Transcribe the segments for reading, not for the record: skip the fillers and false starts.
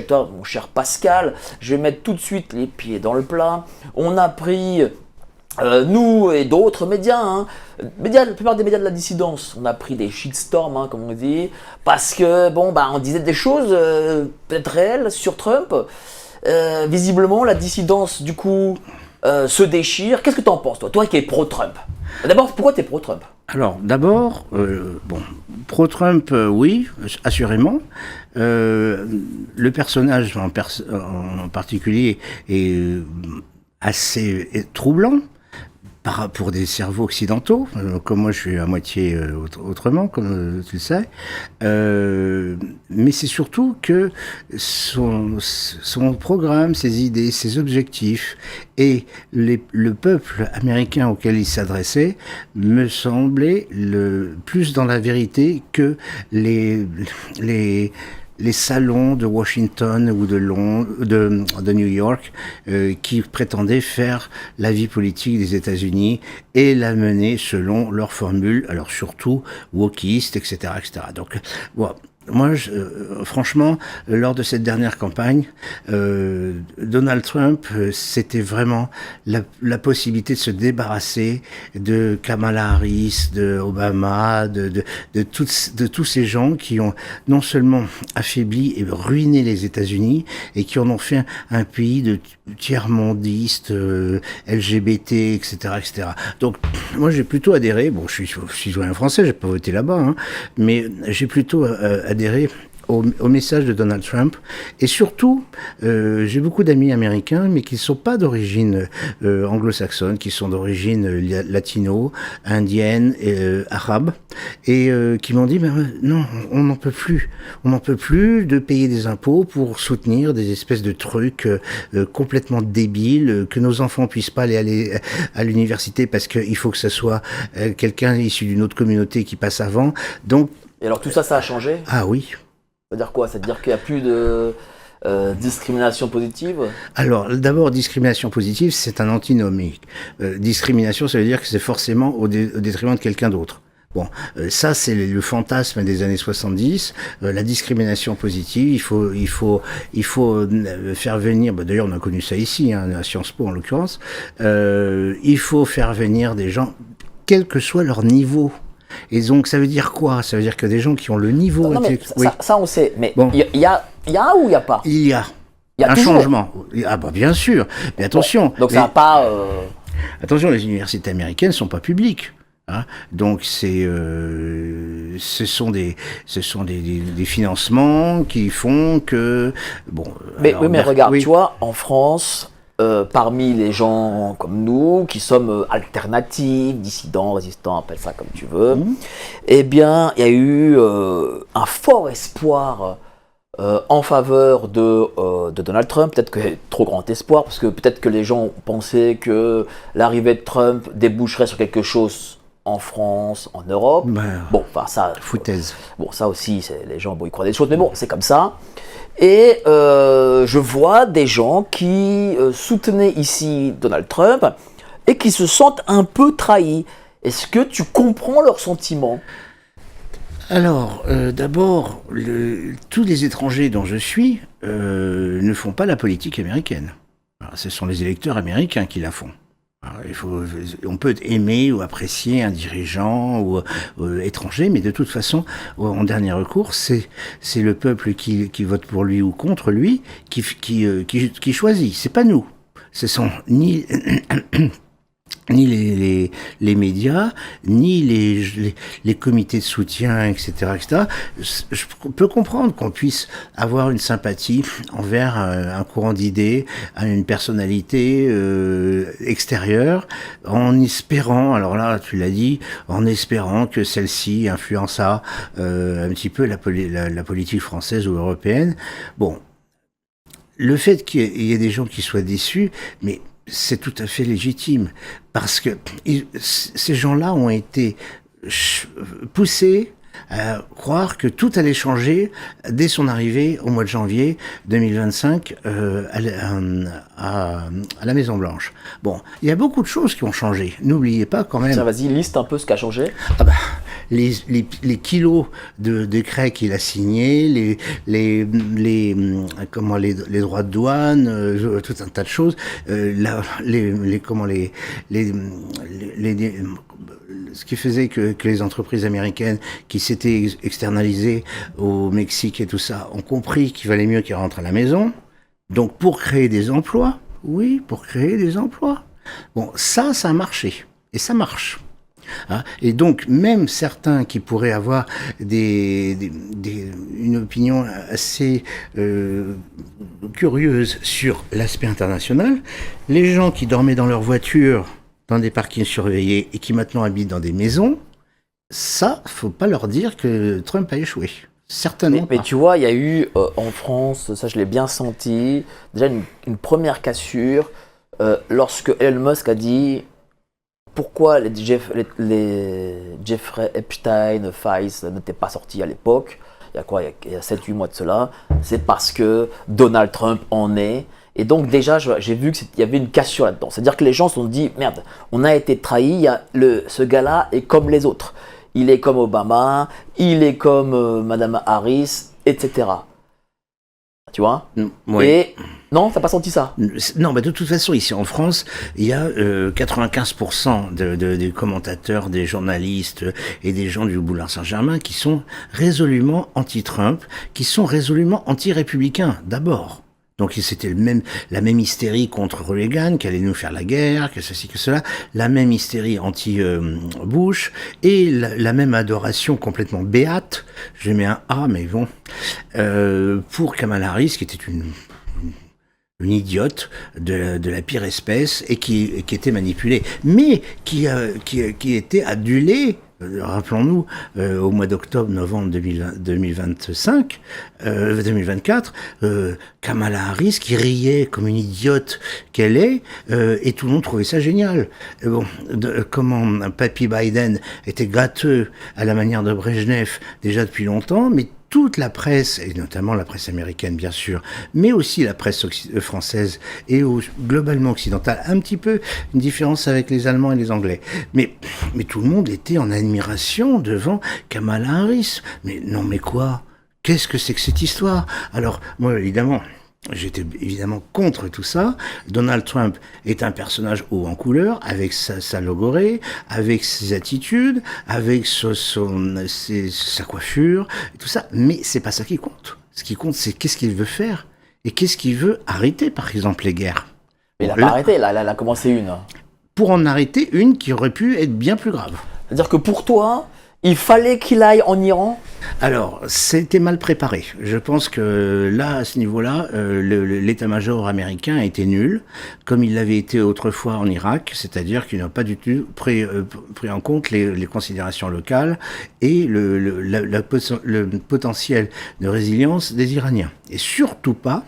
avec toi, mon cher Pascal. Je vais mettre tout de suite les pieds dans le plat. On a pris, nous et d'autres médias, la plupart des médias de la dissidence, on a pris des shitstorms, comme on dit, parce que, on disait des choses peut-être réelles sur Trump. Visiblement, la dissidence, du coup, se déchire. Qu'est-ce que tu en penses, toi qui es pro-Trump? D'abord, pourquoi tu es pro-Trump? Alors, d'abord, pro-Trump, oui, assurément. Le personnage en particulier est assez troublant pour des cerveaux occidentaux, comme moi je suis à moitié autrement, comme tu le sais. Mais c'est surtout que son programme, ses idées, ses objectifs et le peuple américain auquel il s'adressait me semblaient plus dans la vérité que les salons de Washington ou de New York qui prétendaient faire la vie politique des États-Unis et la mener selon leur formule, alors surtout wokiste, etc., etc. Donc, bon, moi, franchement, lors de cette dernière campagne, Donald Trump, c'était vraiment la possibilité de se débarrasser de Kamala Harris, de Obama, de tous ces gens qui ont non seulement affaibli et ruiné les États-Unis et qui en ont fait un pays de tiers-mondiste, LGBT, etc., etc. Donc, moi, j'ai plutôt adhéré. Bon, je suis citoyen français, j'ai pas voté là-bas, mais j'ai plutôt adhéré au message de Donald Trump. Et surtout, j'ai beaucoup d'amis américains, mais qui ne sont pas d'origine anglo-saxonne, qui sont d'origine latino, indienne, arabe, et qui m'ont dit, non, on n'en peut plus. On n'en peut plus de payer des impôts pour soutenir des espèces de trucs complètement débiles, que nos enfants puissent pas aller à l'université parce qu'il faut que ce soit quelqu'un issu d'une autre communauté qui passe avant. Donc, et alors tout ça, ça a changé? Ah oui. Ça veut dire quoi? Ça veut dire qu'il n'y a plus de discrimination positive? Alors, d'abord, discrimination positive, c'est un antinomique. Discrimination, ça veut dire que c'est forcément au détriment de quelqu'un d'autre. Bon, ça c'est le fantasme des années 70. La discrimination positive, il faut faire venir. D'ailleurs, on a connu ça ici, à Sciences Po en l'occurrence. Il faut faire venir des gens, quel que soit leur niveau. Et donc, ça veut dire quoi? Ça veut dire que des gens qui ont le niveau... Non, mais ça, on sait. Mais il y a ou il n'y a pas? Il y a un changement. Ah bien sûr. Mais attention. Donc ça n'a pas... Attention, les universités américaines ne sont pas publiques. Donc ce sont des financements qui font que... Mais regarde, tu vois, en France... parmi les gens comme nous, qui sommes alternatifs, dissidents, résistants, appelle ça comme tu veux, eh bien, il y a eu un fort espoir en faveur de Donald Trump. Peut-être que trop grand espoir, parce que peut-être que les gens pensaient que l'arrivée de Trump déboucherait sur quelque chose en France, en Europe. Ça... Foutaise. Ça aussi, les gens, ils croient des choses, mais c'est comme ça. Et je vois des gens qui soutenaient ici Donald Trump et qui se sentent un peu trahis. Est-ce que tu comprends leurs sentiments? Alors, d'abord, tous les étrangers dont je suis ne font pas la politique américaine. Alors, ce sont les électeurs américains qui la font. On peut aimer ou apprécier un dirigeant ou étranger, mais de toute façon, en dernier recours, c'est le peuple qui vote pour lui ou contre lui qui choisit. C'est pas nous. Ce sont ni les médias, ni les comités de soutien, etc., etc. Je peux comprendre qu'on puisse avoir une sympathie envers un courant d'idées, une personnalité extérieure, en espérant, alors là, tu l'as dit, en espérant que celle-ci influença un petit peu la politique française ou européenne. Bon, le fait qu'il y ait des gens qui soient déçus, mais c'est tout à fait légitime, parce que ces gens-là ont été poussés à croire que tout allait changer dès son arrivée au mois de janvier 2025 à la Maison-Blanche. Bon, il y a beaucoup de choses qui ont changé. N'oubliez pas quand même... Tiens, vas-y, liste un peu ce qui a changé. les kilos de décrets qu'il a signés, les droits de douane, tout un tas de choses, ce qui faisait que les entreprises américaines qui s'étaient externalisées au Mexique et tout ça ont compris qu'il valait mieux qu'ils rentrent à la maison. Donc pour créer des emplois, oui, pour créer des emplois. Bon, ça a marché. Et ça marche. Hein, et donc, même certains qui pourraient avoir une opinion assez curieuse sur l'aspect international, les gens qui dormaient dans leur voiture dans des parkings surveillés et qui maintenant habitent dans des maisons, ça, faut pas leur dire que Trump a échoué. Certainement mais pas. tu vois, il y a eu en France, ça je l'ai bien senti, déjà une première cassure lorsque Elon Musk a dit pourquoi les Jeffrey Epstein files n'étaient pas sortis à l'époque. Il y a quoi, il y a 7-8 mois de cela. C'est parce que Donald Trump en est. Et donc déjà, j'ai vu qu'il y avait une cassure là-dedans. C'est-à-dire que les gens se sont dit, merde, on a été trahis, ce gars-là est comme les autres. Il est comme Obama, il est comme Madame Harris, etc. Tu vois ? Oui. Et non, t'as pas senti ça ? Non, mais de toute façon, ici en France, il y a 95% des commentateurs, des journalistes et des gens du Boulevard Saint-Germain qui sont résolument anti-Trump, qui sont résolument anti-républicains, d'abord. Donc c'était la même hystérie contre Reagan, qui allait nous faire la guerre, que ceci, que cela, la même hystérie anti-Bush, et la même adoration complètement béate, je mets un A, mais bon, pour Kamala Harris, qui était une idiote de la pire espèce, et qui était manipulée, mais qui était adulée. Rappelons-nous, au mois d'octobre-novembre 2024, Kamala Harris qui riait comme une idiote qu'elle est, et tout le monde trouvait ça génial. Bon, comment Papy Biden était gâteux à la manière de Brejnev déjà depuis longtemps, mais toute la presse, et notamment la presse américaine bien sûr, mais aussi la presse française et globalement occidentale, un petit peu une différence avec les Allemands et les Anglais. Mais tout le monde était en admiration devant Kamala Harris. Mais non, mais quoi ? Qu'est-ce que c'est que cette histoire ? Alors, moi évidemment, j'étais évidemment contre tout ça. Donald Trump est un personnage haut en couleur, avec sa logorée, avec ses attitudes, avec sa coiffure, et tout ça. Mais c'est pas ça qui compte. Ce qui compte, c'est qu'est-ce qu'il veut faire et qu'est-ce qu'il veut arrêter, par exemple, les guerres. Mais il n'a pas arrêté, là, il a commencé une. Pour en arrêter une qui aurait pu être bien plus grave. C'est-à-dire que pour toi, il fallait qu'il aille en Iran ? Alors, c'était mal préparé. Je pense que là, à ce niveau-là, l'état-major américain a été nul, comme il l'avait été autrefois en Irak, c'est-à-dire qu'il n'a pas du tout pris en compte les considérations locales et le potentiel de résilience des Iraniens. Et surtout pas,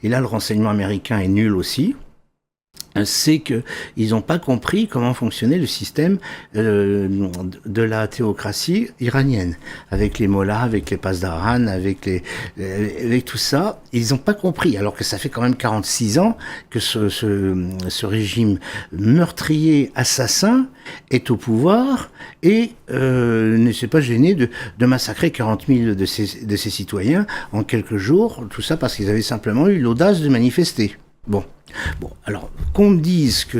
et là le renseignement américain est nul aussi, c'est qu'ils n'ont pas compris comment fonctionnait le système de la théocratie iranienne, avec les mollahs, avec les pasdaran, avec tout ça. Ils n'ont pas compris, alors que ça fait quand même 46 ans que ce régime meurtrier, assassin, est au pouvoir et ne s'est pas gêné de massacrer 40 000 de ses citoyens en quelques jours, tout ça parce qu'ils avaient simplement eu l'audace de manifester. Bon, alors qu'on me dise que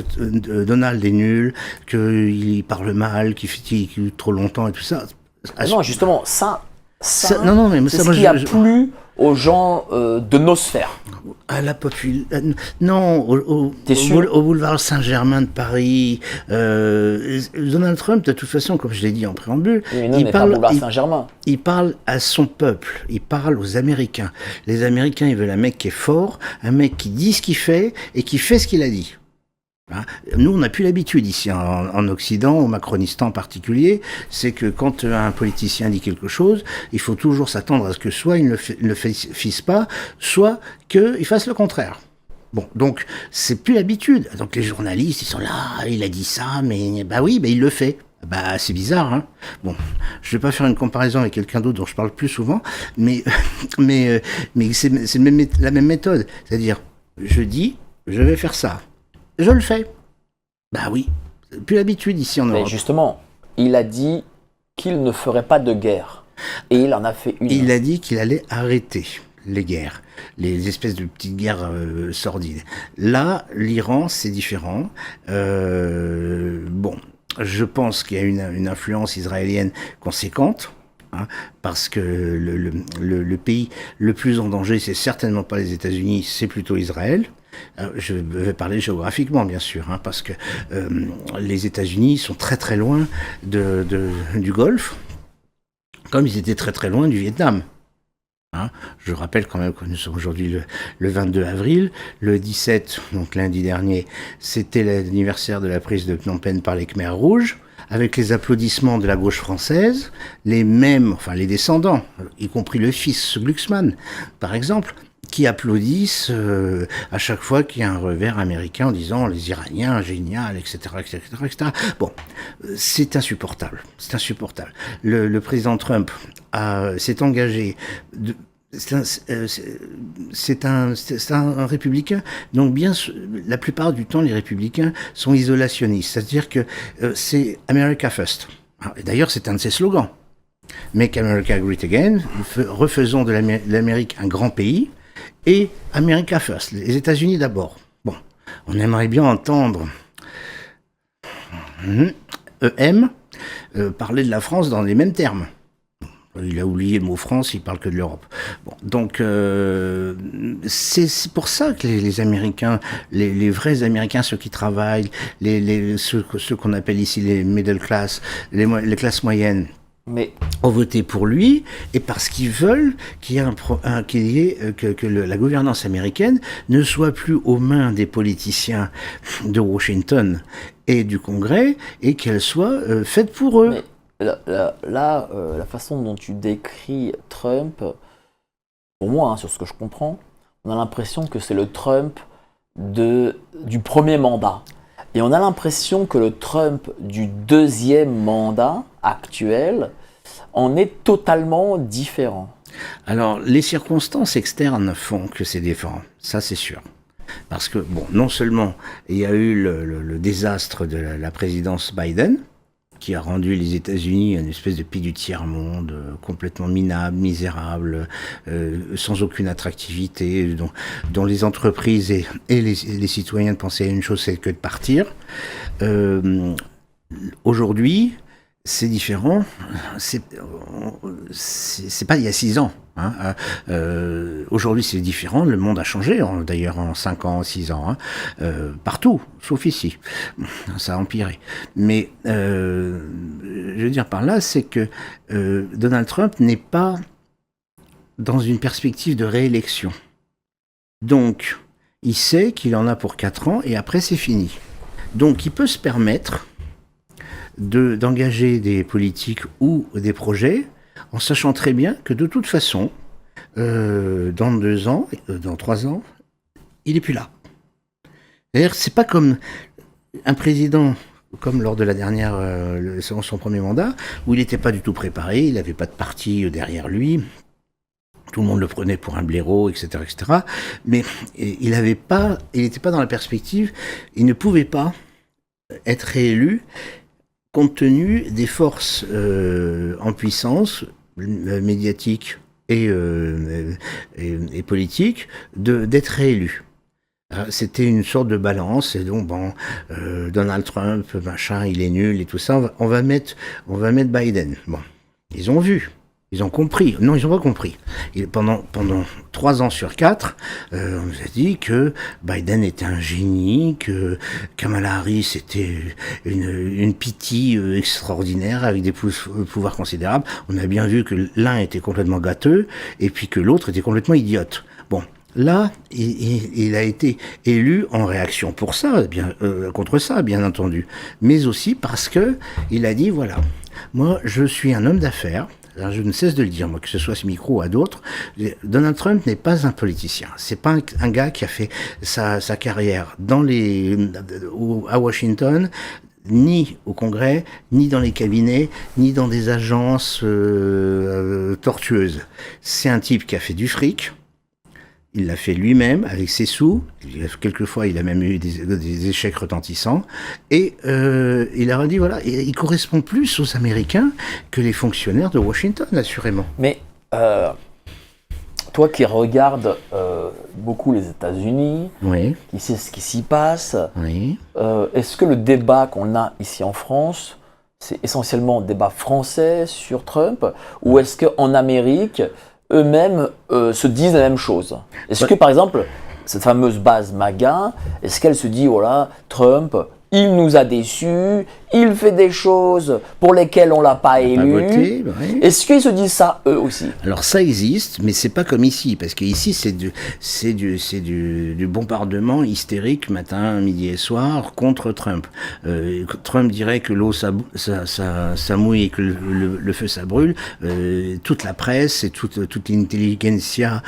Donald est nul, qu'il parle mal, qu'il fait trop longtemps et tout ça. Non, justement, ça non, mais c'est ce qui a plu aux gens de nos sphères. À la population. Non, au boulevard Saint-Germain de Paris. Donald Trump, de toute façon, comme je l'ai dit en préambule, il parle à son peuple, il parle aux Américains. Les Américains, ils veulent un mec qui est fort, un mec qui dit ce qu'il fait et qui fait ce qu'il a dit. Hein, nous, on n'a plus l'habitude ici en Occident, au Macronistan en particulier, c'est que quand un politicien dit quelque chose, il faut toujours s'attendre à ce que soit il ne le fasse pas, soit qu'il fasse le contraire. Bon, donc c'est plus l'habitude. Donc les journalistes, ils sont là, il a dit ça, mais bah oui, il le fait. Bah c'est bizarre, hein. Bon, je vais pas faire une comparaison avec quelqu'un d'autre dont je parle plus souvent, mais c'est la même méthode. C'est-à-dire, je dis, je vais faire ça. Je le fais. Bah oui, plus l'habitude ici en Europe. Mais justement, il a dit qu'il ne ferait pas de guerre. Et il en a fait une. Il a dit qu'il allait arrêter les guerres, les espèces de petites guerres sordides. Là, l'Iran, c'est différent. Bon, je pense qu'il y a une influence israélienne conséquente. Parce que le pays le plus en danger, c'est certainement pas les États-Unis, c'est plutôt Israël. Je vais parler géographiquement, bien sûr, parce que les États-Unis sont très très loin du Golfe, comme ils étaient très très loin du Vietnam. Je rappelle quand même que nous sommes aujourd'hui le 22 avril. Le 17, donc lundi dernier, c'était l'anniversaire de la prise de Phnom Penh par les Khmers rouges, avec les applaudissements de la gauche française, les descendants, y compris le fils Glucksmann, par exemple, qui applaudissent à chaque fois qu'il y a un revers américain en disant les Iraniens, génial, etc., etc., etc. Bon, c'est insupportable. C'est insupportable. Le président Trump s'est engagé. C'est un républicain, donc la plupart du temps, les républicains sont isolationnistes. C'est-à-dire que c'est America First. D'ailleurs, c'est un de ses slogans. Make America Great Again. Refaisons de l'Amérique un grand pays. Et America First, les États-Unis d'abord. Bon, on aimerait bien entendre EM parler de la France dans les mêmes termes. Il a oublié le mot France, il parle que de l'Europe. Bon, donc c'est pour ça que les Américains, les vrais Américains, ceux qui travaillent, ceux qu'on appelle ici les middle class, les classes moyennes, ont voté pour lui, et parce qu'ils veulent que la gouvernance américaine ne soit plus aux mains des politiciens de Washington et du Congrès, et qu'elle soit faite pour eux. Mais la façon dont tu décris Trump, pour moi, sur ce que je comprends, on a l'impression que c'est le Trump du premier mandat. Et on a l'impression que le Trump du deuxième mandat actuel en est totalement différent. Alors, les circonstances externes font que c'est différent, ça c'est sûr. Parce que, bon, non seulement il y a eu le désastre de la présidence Biden, qui a rendu les États-Unis une espèce de pays du tiers-monde, complètement minable, misérable, sans aucune attractivité, dont les entreprises et les citoyens pensaient à une chose, c'est que de partir. Aujourd'hui, c'est différent. C'est pas il y a 6 ans. Aujourd'hui, c'est différent. Le monde a changé, d'ailleurs, en 5 ans, 6 ans, partout, sauf ici. Ça a empiré. Mais, je veux dire par là, c'est que Donald Trump n'est pas dans une perspective de réélection. Donc, il sait qu'il en a pour 4 ans, et après, c'est fini. Donc, il peut se permettre d'engager des politiques ou des projets en sachant très bien que de toute façon, dans 2 ans, dans 3 ans, il n'est plus là. C'est-à-dire, c'est pas comme un président, comme lors de la dernière, son premier mandat, où il n'était pas du tout préparé, il n'avait pas de parti derrière lui, tout le monde le prenait pour un blaireau, etc., etc. Mais il n'était pas dans la perspective, il ne pouvait pas être réélu compte tenu des forces en puissance, médiatiques et politiques, d'être réélu. C'était une sorte de balance, et donc Donald Trump, machin, il est nul et tout ça, on va mettre Biden. Bon, ils ont vu. Ils ont compris. Non, ils n'ont pas compris. Pendant 3 ans sur 4, on nous a dit que Biden était un génie, que Kamala Harris était une pitié extraordinaire avec des pouvoirs considérables. On a bien vu que l'un était complètement gâteux et puis que l'autre était complètement idiote. Bon. Là, il a été élu en réaction pour ça, contre ça, bien entendu, mais aussi parce que il a dit voilà, moi je suis un homme d'affaires. Alors, je ne cesse de le dire, moi, que ce soit ce micro ou à d'autres, Donald Trump n'est pas un politicien. C'est pas un gars qui a fait sa carrière à Washington, ni au Congrès, ni dans les cabinets, ni dans des agences tortueuses. C'est un type qui a fait du fric. Il l'a fait lui-même avec ses sous. Quelquefois, il a même eu des échecs retentissants. Et il a dit, voilà, il correspond plus aux Américains que les fonctionnaires de Washington, assurément. Mais toi qui regardes beaucoup les États-Unis, Oui. qui sais ce qui s'y passe, Oui. Est-ce que le débat qu'on a ici en France, c'est essentiellement un débat français sur Trump, ou est-ce qu'en Amérique, eux-mêmes se disent la même chose? Est-ce que par exemple, cette fameuse base MAGA, est-ce qu'elle se dit, voilà, Trump, il nous a déçus, il fait des choses pour lesquelles on ne l'a pas élu. Voté, ouais. Est-ce qu'ils se disent ça eux aussi? Alors ça existe, mais c'est pas comme ici, parce qu'ici c'est du bombardement hystérique matin, midi et soir contre Trump. Trump dirait que l'eau ça mouille et que le feu ça brûle. Toute la presse et toute l'intelligentsia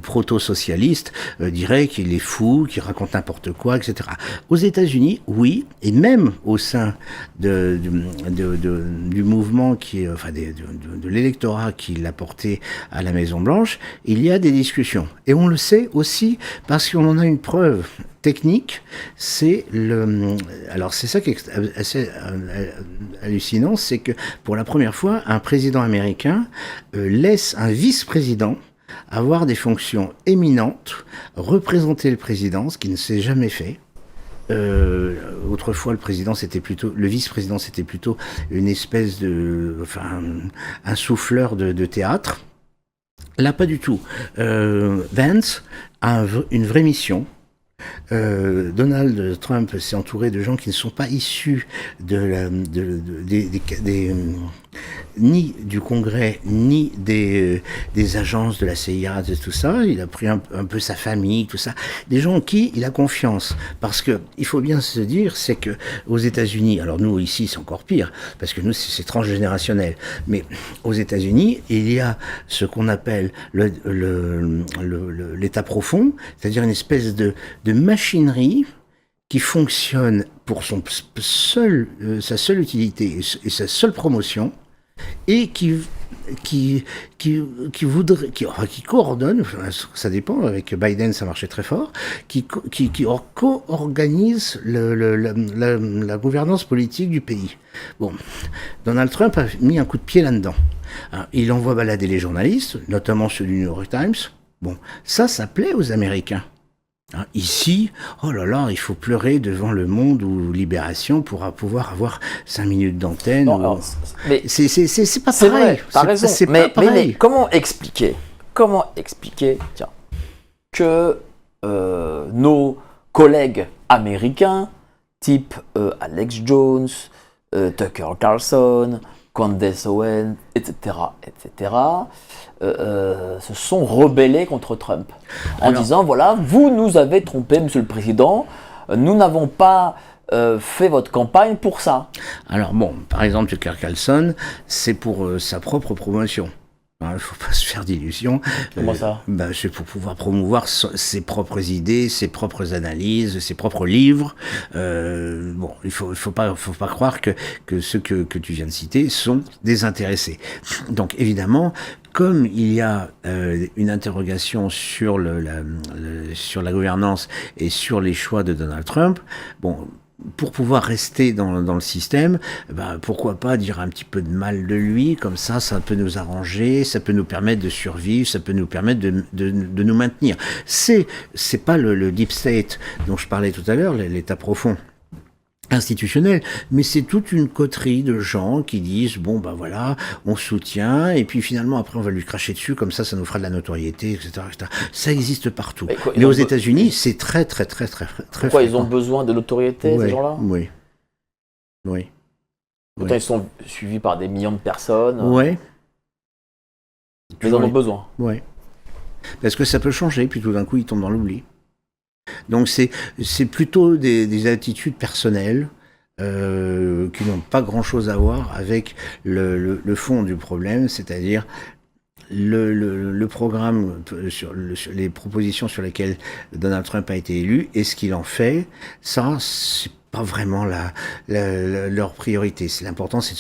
proto-socialiste dirait qu'il est fou, qu'il raconte n'importe quoi, etc. Aux États-Unis, oui, et même au sein du mouvement qui est, enfin, de l'électorat qui l'a porté à la Maison-Blanche, il y a des discussions. Et on le sait aussi parce qu'on en a une preuve technique, alors c'est ça qui est assez hallucinant, c'est que pour la première fois, un président américain laisse un vice-président avoir des fonctions éminentes, représenter le président, ce qui ne s'est jamais fait. Autrefois, le vice-président, c'était plutôt une espèce un souffleur de théâtre. Là, pas du tout. Vance a une vraie mission. Donald Trump s'est entouré de gens qui ne sont pas issus ni du Congrès, ni des agences de la CIA, de tout ça. Il a pris un peu sa famille, tout ça. Des gens en qui il a confiance. Parce que, il faut bien se dire, c'est que aux États-Unis, alors nous, ici, c'est encore pire, parce que nous, c'est transgénérationnel. Mais aux États-Unis, il y a ce qu'on appelle l'état profond, c'est-à-dire une espèce de machinerie qui fonctionne pour sa seule utilité et sa seule promotion, et qui coordonne, ça dépend, avec Biden ça marchait très fort, qui co-organise la gouvernance politique du pays. Bon, Donald Trump a mis un coup de pied là-dedans. Alors, il envoie balader les journalistes, notamment ceux du New York Times. Bon, ça plaît aux Américains. Ici, oh là là, il faut pleurer devant Le Monde ou Libération pour pouvoir avoir 5 minutes d'antenne. Mais c'est pas c'est pareil. Vrai, t'as raison. Mais comment expliquer, tiens, que nos collègues américains, type Alex Jones, Tucker Carlson, Candace Owens, etc., se sont rebellés contre Trump en disant, voilà, vous nous avez trompé, Monsieur le Président, nous n'avons pas fait votre campagne pour ça. Alors bon, par exemple, Tucker Carlson, c'est pour sa propre promotion. Il ne faut pas se faire d'illusions. Comment ça? C'est pour pouvoir promouvoir ses propres idées, ses propres analyses, ses propres livres. Il faut pas croire que ceux que tu viens de citer sont désintéressés. Donc évidemment, comme il y a une interrogation sur sur la gouvernance et sur les choix de Donald Trump, bon, pour pouvoir rester dans le système, pourquoi pas dire un petit peu de mal de lui, comme ça peut nous arranger, ça peut nous permettre de survivre, ça peut nous permettre de nous maintenir. C'est pas le deep state dont je parlais tout à l'heure, l'état profond institutionnel, mais c'est toute une coterie de gens qui disent bon voilà, on soutient et puis finalement après on va lui cracher dessus, comme ça nous fera de la notoriété, etc. Ça existe partout. Mais aux États-Unis, c'est très pourquoi ils ont besoin de notoriété, ces gens-là? Oui. Pourtant ils sont suivis par des millions de personnes. Oui. Mais ils en ont besoin. Oui. Parce que ça peut changer, puis tout d'un coup ils tombent dans l'oubli. Donc c'est plutôt des attitudes personnelles qui n'ont pas grand-chose à voir avec le fond du problème, c'est-à-dire le programme sur les propositions sur lesquelles Donald Trump a été élu et ce qu'il en fait. Ça, c'est pas vraiment leur priorité. L'important, c'est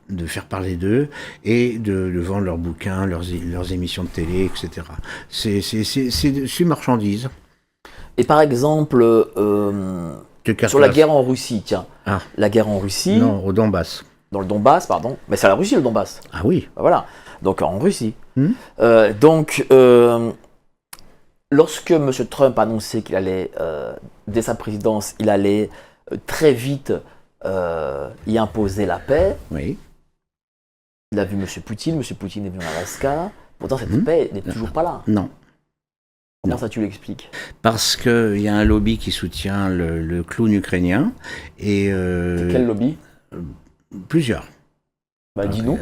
de faire parler d'eux et de vendre leurs bouquins, leurs émissions de télé, etc. C'est marchandise. Et par exemple, sur la guerre en Russie, tiens. Ah. La guerre en Russie. Non, au Donbass. Dans le Donbass, pardon. Mais c'est la Russie, le Donbass. Ah oui. Voilà. Donc en Russie. Lorsque M. Trump a annoncé qu'il allait, dès sa présidence, il allait très vite y imposer la paix, oui. Il a vu M. Poutine est venu en Alaska. Pourtant, cette paix n'est toujours pas là. Non. Comment ça, tu l'expliques? Parce qu'il y a un lobby qui soutient le clown ukrainien. Et, quel lobby? Plusieurs. Bah, dis-nous.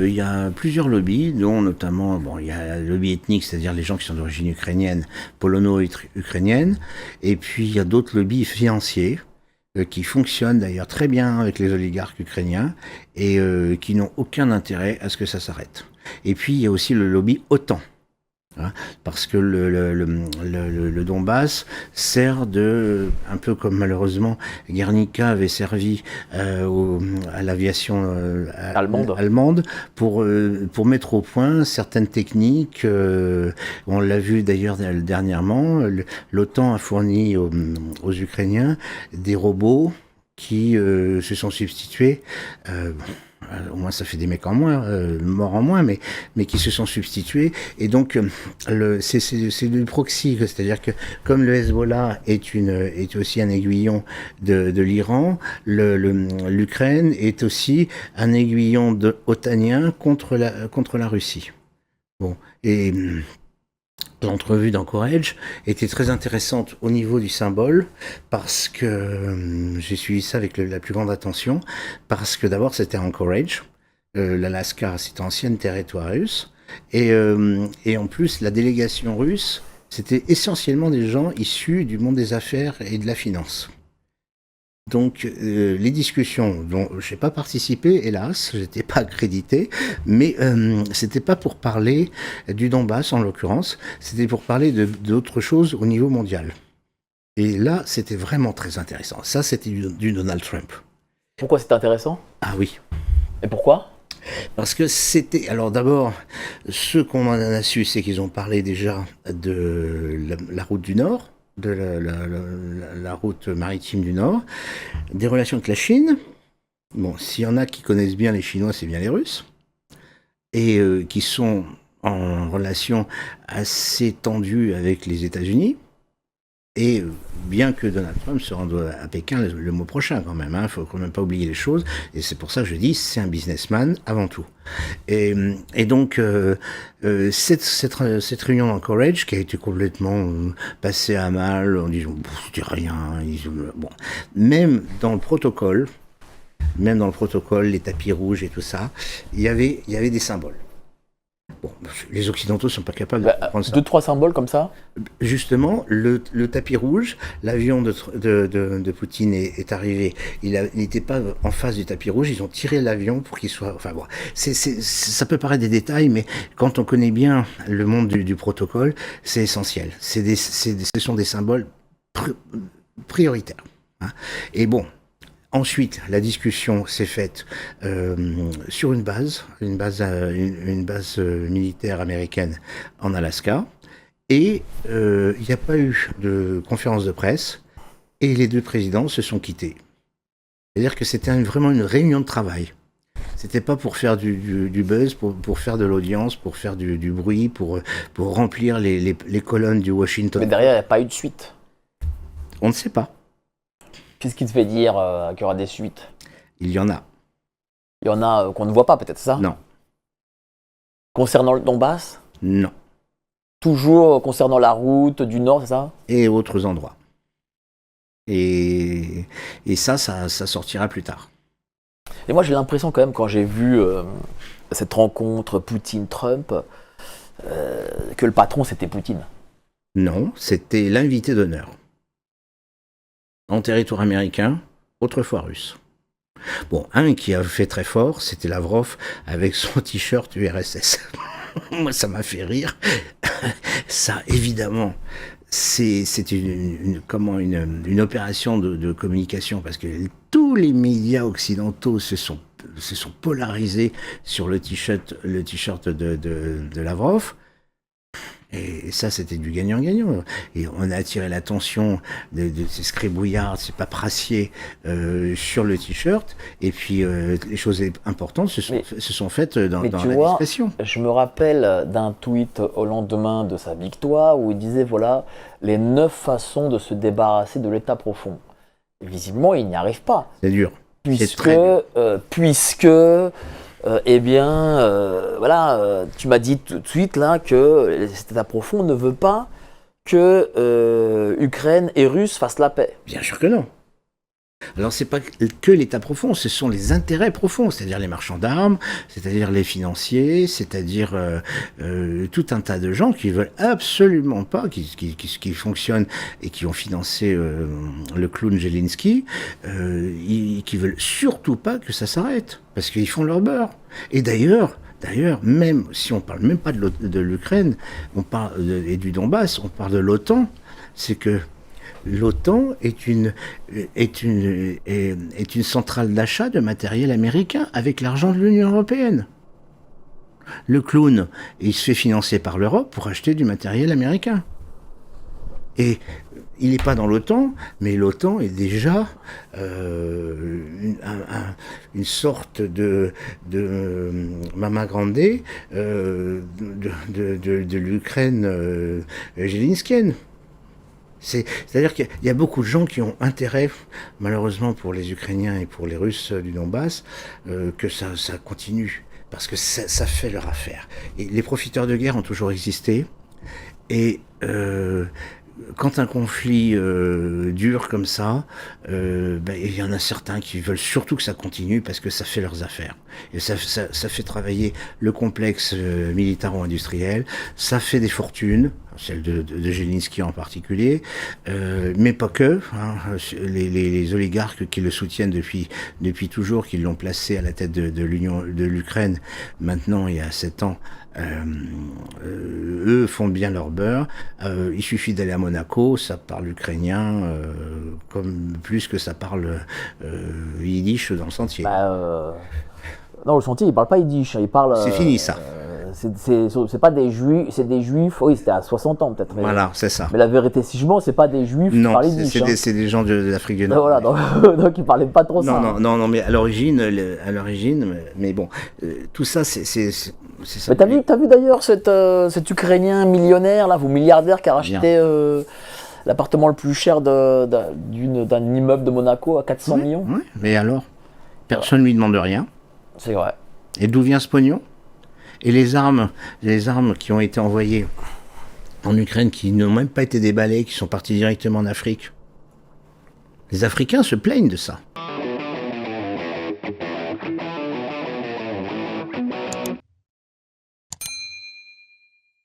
Il y a plusieurs lobbies, dont notamment, il y a le lobby ethnique, c'est-à-dire les gens qui sont d'origine ukrainienne, polono-ukrainienne, et puis il y a d'autres lobbies financiers, qui fonctionnent d'ailleurs très bien avec les oligarques ukrainiens, et qui n'ont aucun intérêt à ce que ça s'arrête. Et puis il y a aussi le lobby OTAN. Parce que le Donbass sert un peu comme malheureusement Guernica avait servi à l'aviation allemande pour mettre au point certaines techniques. On l'a vu d'ailleurs dernièrement, l'OTAN a fourni aux Ukrainiens des robots qui se sont substitués. Au moins ça fait des mecs en moins, morts en moins, mais qui se sont substitués. Et donc c'est du proxy, c'est-à-dire que comme le Hezbollah est aussi un aiguillon de l'Iran, l'Ukraine est aussi un aiguillon otanien contre la Russie. Bon, et l'entrevue d'Anchorage était très intéressante au niveau du symbole, parce que j'ai suivi ça avec la plus grande attention, parce que d'abord c'était Anchorage, l'Alaska c'était ancienne territoire russe, et en plus la délégation russe c'était essentiellement des gens issus du monde des affaires et de la finance. Donc les discussions dont je n'ai pas participé, hélas, j'étais pas accrédité, mais c'était pas pour parler du Donbass en l'occurrence, c'était pour parler d'autres choses au niveau mondial. Et là, c'était vraiment très intéressant. Ça, c'était du Donald Trump. Pourquoi c'est intéressant? Ah oui. Et pourquoi? Parce que c'était... Alors d'abord, ce qu'on en a su, c'est qu'ils ont parlé déjà de la route du Nord, de la route maritime du Nord, des relations avec la Chine. Bon, s'il y en a qui connaissent bien les Chinois, c'est bien les Russes, et qui sont en relation assez tendue avec les États-Unis. Et bien que Donald Trump se rende à Pékin le mois prochain quand même, faut quand même pas oublier les choses, et c'est pour ça que je dis c'est un businessman avant tout. Et donc cette réunion d'Anchorage qui a été complètement passée à mal en disant c'était rien, bon, même dans le protocole, les tapis rouges et tout ça, il y avait des symboles. Bon, les Occidentaux ne sont pas capables de comprendre ça. 2-3 symboles comme ça? Justement, le tapis rouge, l'avion de Poutine est arrivé. Il n'était pas en face du tapis rouge, ils ont tiré l'avion pour qu'il soit... Enfin bon, ça peut paraître des détails, mais quand on connaît bien le monde du protocole, c'est essentiel. Ce sont des symboles prioritaires. Et bon... Ensuite, la discussion s'est faite sur une base militaire américaine en Alaska, et il n'y a pas eu de conférence de presse, et les deux présidents se sont quittés. C'est-à-dire que c'était vraiment une réunion de travail. C'était pas pour faire du buzz, pour faire de l'audience, pour faire du bruit, pour remplir les colonnes du Washington. Mais derrière, il n'y a pas eu de suite. On ne sait pas. Qu'est-ce qui te fait dire qu'il y aura des suites? Il y en a. Il y en a qu'on ne voit pas, peut-être, ça? Non. Concernant le Donbass? Non. Toujours concernant la route du Nord, c'est ça? Et autres endroits. Et ça sortira plus tard. Et moi, j'ai l'impression quand même, quand j'ai vu cette rencontre Poutine-Trump, que le patron, c'était Poutine. Non, c'était l'invité d'honneur. En territoire américain, autrefois russe. Bon, un qui a fait très fort, c'était Lavrov avec son t-shirt URSS. Moi, ça m'a fait rire. Ça, évidemment, c'est une opération de communication, parce que tous les médias occidentaux se sont polarisés sur le t-shirt de Lavrov. Et ça, c'était du gagnant-gagnant. Et on a attiré l'attention de ces scribouillards, ces paperassiers sur le t-shirt. Et puis, les choses importantes se sont faites dans la discrétion. Je me rappelle d'un tweet au lendemain de sa victoire où il disait, voilà, les 9 façons de se débarrasser de l'état profond. Et visiblement, il n'y arrive pas. C'est dur. Puisque voilà, tu m'as dit tout de suite là que cet état profond ne veut pas que Ukraine et Russes fassent la paix. Bien sûr que non. Alors c'est pas que l'état profond, ce sont les intérêts profonds, c'est-à-dire les marchands d'armes, c'est-à-dire les financiers, c'est-à-dire tout un tas de gens qui veulent absolument pas, qui fonctionnent et qui ont financé le clown Zelensky, qui veulent surtout pas que ça s'arrête, parce qu'ils font leur beurre. Et d'ailleurs, même si on parle même pas de l'Ukraine, on parle et du Donbass, on parle de l'OTAN, c'est que l'OTAN est une centrale d'achat de matériel américain avec l'argent de l'Union européenne. Le clown, il se fait financer par l'Europe pour acheter du matériel américain. Et il n'est pas dans l'OTAN, mais l'OTAN est déjà une sorte de Mama Grande de l'Ukraine Zelenskienne. C'est-à-dire qu'il y a beaucoup de gens qui ont intérêt, malheureusement pour les Ukrainiens et pour les Russes du Donbass, que ça continue, parce que ça fait leur affaire. Et les profiteurs de guerre ont toujours existé, et quand un conflit dure comme ça, il y en a certains qui veulent surtout que ça continue parce que ça fait leurs affaires. Et ça fait travailler le complexe militaro-industriel, ça fait des fortunes, celle de Zelensky en particulier, mais pas que. Hein, les oligarques qui le soutiennent depuis toujours, qui l'ont placé à la tête de l'Ukraine, maintenant il y a 7 ans, eux font bien leur beurre. Il suffit d'aller à Monaco, ça parle ukrainien comme plus que ça parle yiddish dans le sentier. Non, le sentier, il parle pas yiddish, il parle. C'est fini ça. C'est pas des juifs, c'est des juifs. Oui, c'était à 60 ans peut-être. Voilà, c'est ça. Mais la vérité, si je mens, c'est pas des juifs qui parlent yiddish. Non, c'est des gens de l'Afrique du Nord. Voilà, donc ils parlaient pas trop ça. Non, mais à l'origine, mais bon, tout ça, c'est ça. Mais t'as vu d'ailleurs cet Ukrainien millionnaire là, ou milliardaire qui a racheté l'appartement le plus cher d'un immeuble de Monaco à 400 millions. Oui, mais alors, personne ne lui demande rien. C'est vrai. Et d'où vient ce pognon ? Et les armes qui ont été envoyées en Ukraine, qui n'ont même pas été déballées, qui sont parties directement en Afrique. Les Africains se plaignent de ça.